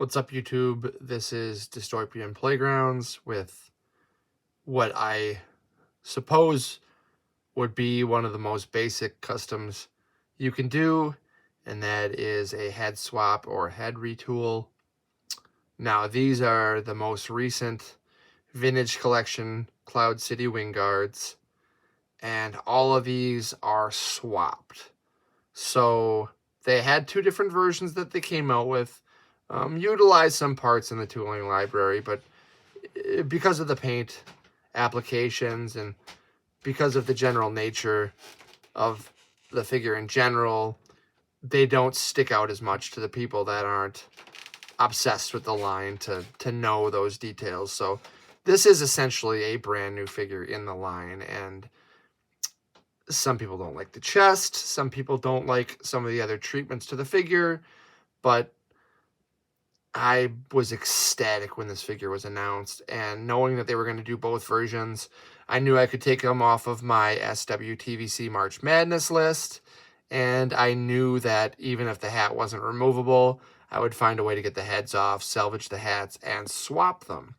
What's up, YouTube? This is Dystopian Playgrounds with what I suppose would be one of the most basic customs you can do, and that is a head swap or head retool. Now, these are the most recent vintage collection Cloud City Wing Guards, and all of these are swapped. So they had two different versions that they came out with. Utilize some parts in the tooling library, but because of the paint applications and because of the general nature of the figure in general, they don't stick out as much to the people that aren't obsessed with the line to know those details. So this is essentially a brand new figure in the line, and some people don't like the chest, some people don't like some of the other treatments to the figure, but I was ecstatic when this figure was announced, and knowing that they were going to do both versions, I knew I could take them off of my SWTVC March Madness list, and I knew that even if the hat wasn't removable, I would find a way to get the heads off, salvage the hats, and swap them.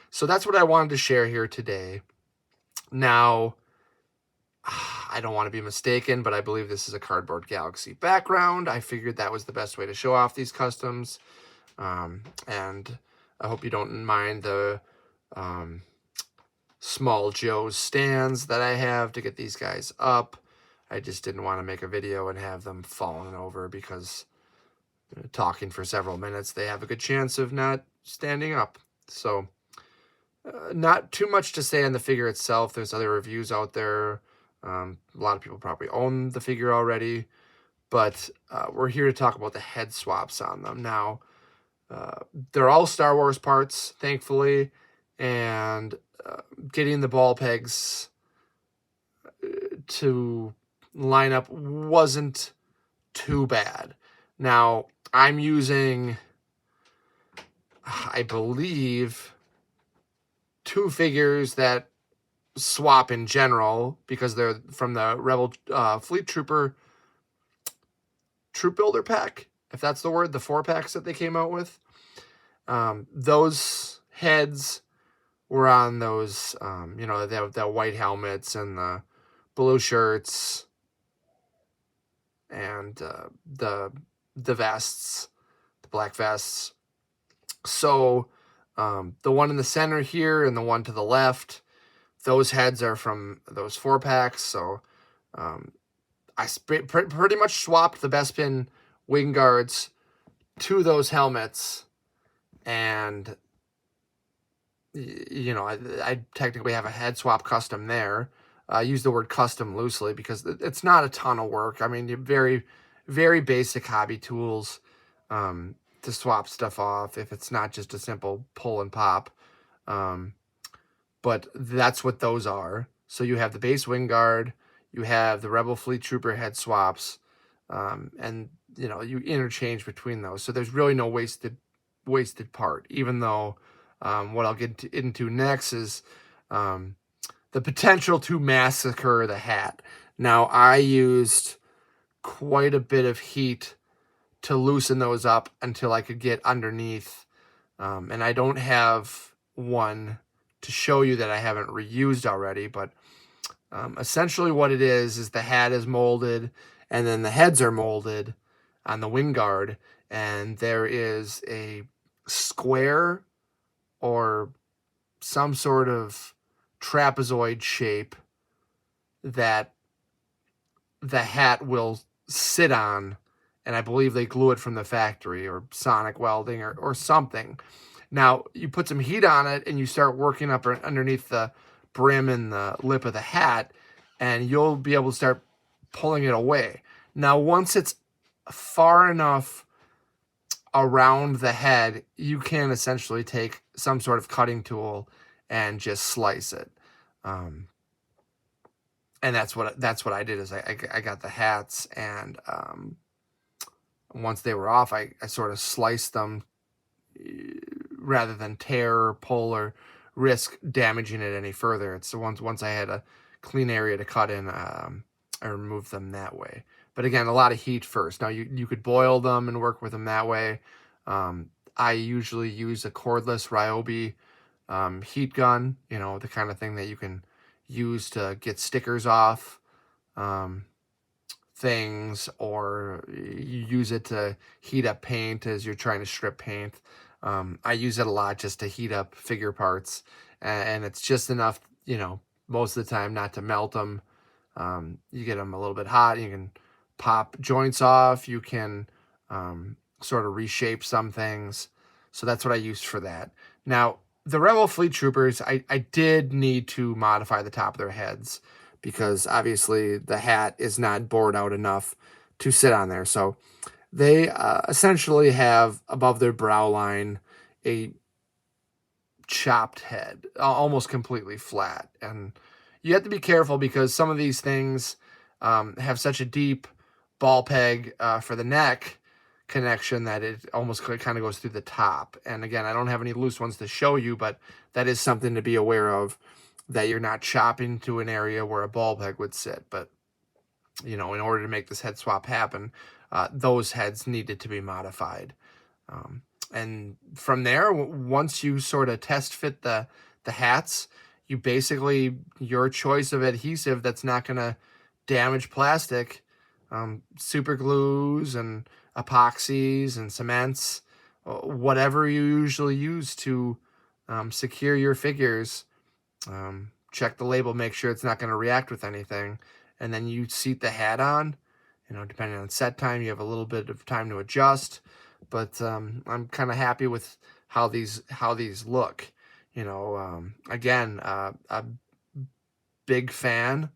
So that's what I wanted to share here today. Now, I don't want to be mistaken, but I believe this is a Cardboard Galaxy background. I figured that was the best way to show off these customs. And I hope you don't mind the Small Joe's stands that I have to get these guys up. I just didn't want to make a video and have them falling over because talking for several minutes, they have a good chance of not standing up. So not too much to say on the figure itself. There's other reviews out there. A lot of people probably own the figure already, but we're here to talk about the head swaps on them. Now, they're all Star Wars parts, thankfully, and getting the ball pegs to line up wasn't too bad. Now, I'm using, I believe, two figures that swap in general because they're from the Rebel Fleet Trooper Troop Builder pack, if that's the word, the 4-packs that they came out with. Those heads were on those, the white helmets and the blue shirts and the vests, the black vests. So the one in the center here and the one to the left, those heads are from those 4-packs. So I pretty much swapped the Bespin Wing Guards to those helmets, and I technically have a head swap custom there. I use the word custom loosely because it's not a ton of work. I mean, very, very basic hobby tools to swap stuff off if it's not just a simple pull and pop. But that's what those are. So you have the base Wing Guard, you have the Rebel Fleet Trooper head swaps, and you interchange between those. So there's really no wasted part, even though what I'll get into next is the potential to massacre the hat. Now, I used quite a bit of heat to loosen those up until I could get underneath, and I don't have one to show you that I haven't reused already, but essentially what it is the hat is molded, and then the heads are molded on the Wing Guard, and there is a square or some sort of trapezoid shape that the hat will sit on, and I believe they glue it from the factory or sonic welding or something. Now, you put some heat on it and you start working up underneath the brim and the lip of the hat, and you'll be able to start pulling it away. Now, once it's far enough around the head, you can essentially take some sort of cutting tool and just slice it. And that's what I did is I got the hats, and once they were off, I sort of sliced them rather than tear or pull or risk damaging it any further. It's once I had a clean area to cut in, I removed them that way. But again, a lot of heat first. Now, you could boil them and work with them that way. I usually use a cordless Ryobi heat gun, the kind of thing that you can use to get stickers off um, things, or you use it to heat up paint as you're trying to strip paint. I use it a lot just to heat up figure parts, and it's just enough, most of the time not to melt them. You get them a little bit hot, you can pop joints off, you can sort of reshape some things. So that's what I used for that. Now, the Rebel Fleet Troopers, I did need to modify the top of their heads because obviously the hat is not bored out enough to sit on there. So they essentially have above their brow line a chopped head, almost completely flat. And you have to be careful because some of these things have such a deep ball peg for the neck connection that it almost kind of goes through the top. And again, I don't have any loose ones to show you, but that is something to be aware of, that you're not chopping to an area where a ball peg would sit. But, in order to make this head swap happen, those heads needed to be modified. And from there, once you sort of test fit the hats, you basically, your choice of adhesive that's not going to damage plastic, super glues and epoxies and cements, whatever you usually use to secure your figures. Check the label, make sure it's not going to react with anything, and then you seat the hat on. Depending on set time, you have a little bit of time to adjust, but I'm kind of happy with how these look. Again, a big fan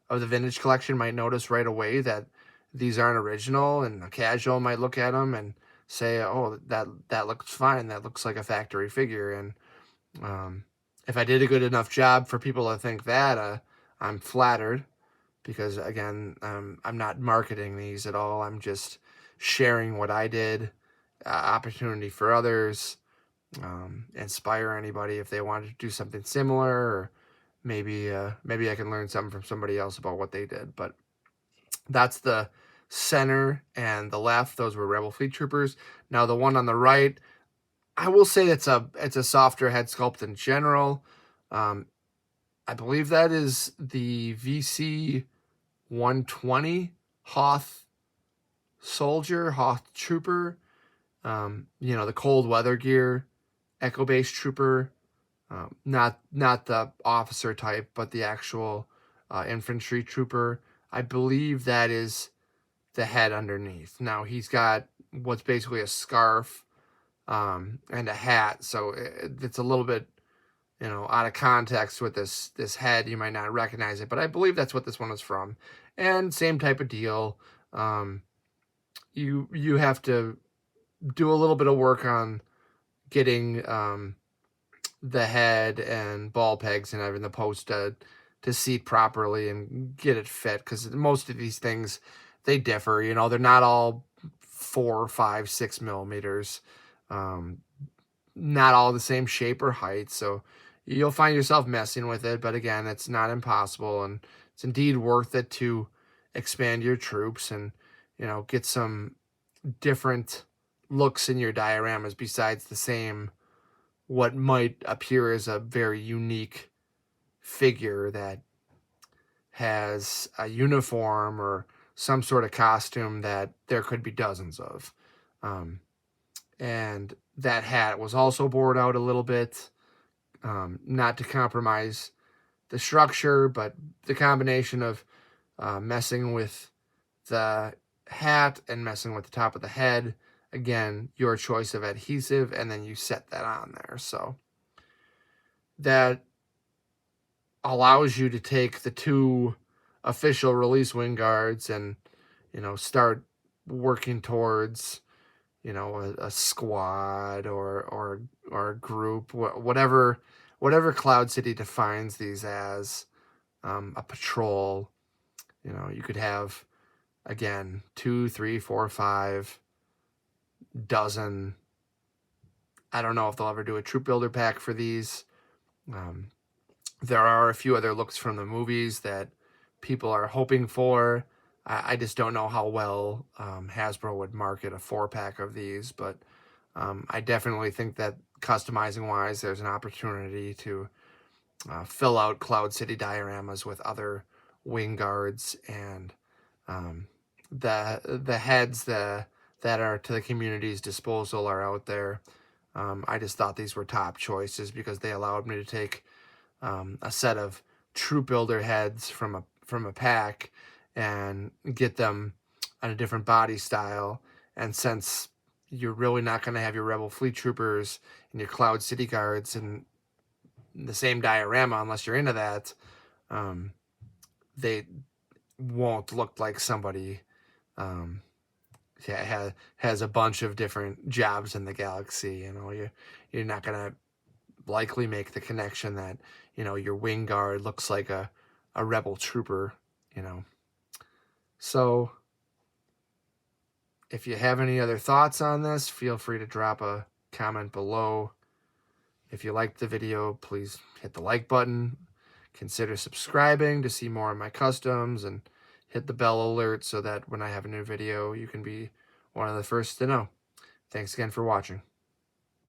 of the vintage collection might notice right away that these aren't original, and a casual might look at them and say, "Oh, that looks fine. That looks like a factory figure." And if I did a good enough job for people to think that, I'm flattered, because again, I'm not marketing these at all. I'm just sharing what I did, opportunity for others, inspire anybody if they want to do something similar, or maybe I can learn something from somebody else about what they did. But that's the center and the left. Those were Rebel Fleet Troopers. Now the one on the right, I will say it's a softer head sculpt in general. I believe that is the VC 120 Hoth Soldier, Hoth Trooper. The cold weather gear, Echo Base Trooper. Not the officer type, but the actual infantry trooper. I believe that is the head underneath. Now he's got what's basically a scarf and a hat, so it's a little bit out of context with this head. You might not recognize it, but I believe that's what this one is from. And same type of deal. You have to do a little bit of work on getting the head and ball pegs and everything, the post to seat properly and get it fit, because most of these things, they differ. They're not all 4, 5, 6 millimeters, not all the same shape or height, so you'll find yourself messing with it. But again, it's not impossible, and it's indeed worth it to expand your troops and get some different looks in your dioramas besides the same, what might appear as a very unique figure that has a uniform or some sort of costume that there could be dozens of. And that hat was also bored out a little bit, not to compromise the structure, but the combination of messing with the hat and messing with the top of the head. Again, your choice of adhesive, and then you set that on there. So that allows you to take the 2 official release wing guards and, start working towards, a squad or a group, whatever Cloud City defines these as, a patrol. You could have, again, 2, 3, 4, 5 dozen. I don't know if they'll ever do a troop builder pack for these. There are a few other looks from the movies that people are hoping for. I just don't know how well Hasbro would market a 4-pack of these, but I definitely think that customizing wise, there's an opportunity to fill out Cloud City dioramas with other wing guards, and the heads that are to the community's disposal are out there. I just thought these were top choices because they allowed me to take a set of troop builder heads from a pack and get them on a different body style. And since you're really not going to have your Rebel Fleet Troopers and your Cloud City Guards in the same diorama unless you're into that, they won't look like somebody has a bunch of different jobs in the galaxy. You're not gonna likely make the connection that your wing guard looks like a rebel trooper. So if you have any other thoughts on this, feel free to drop a comment below. If you liked the video, please hit the like button. Consider subscribing to see more of my customs, and hit the bell alert so that when I have a new video, you can be one of the first to know. Thanks again for watching.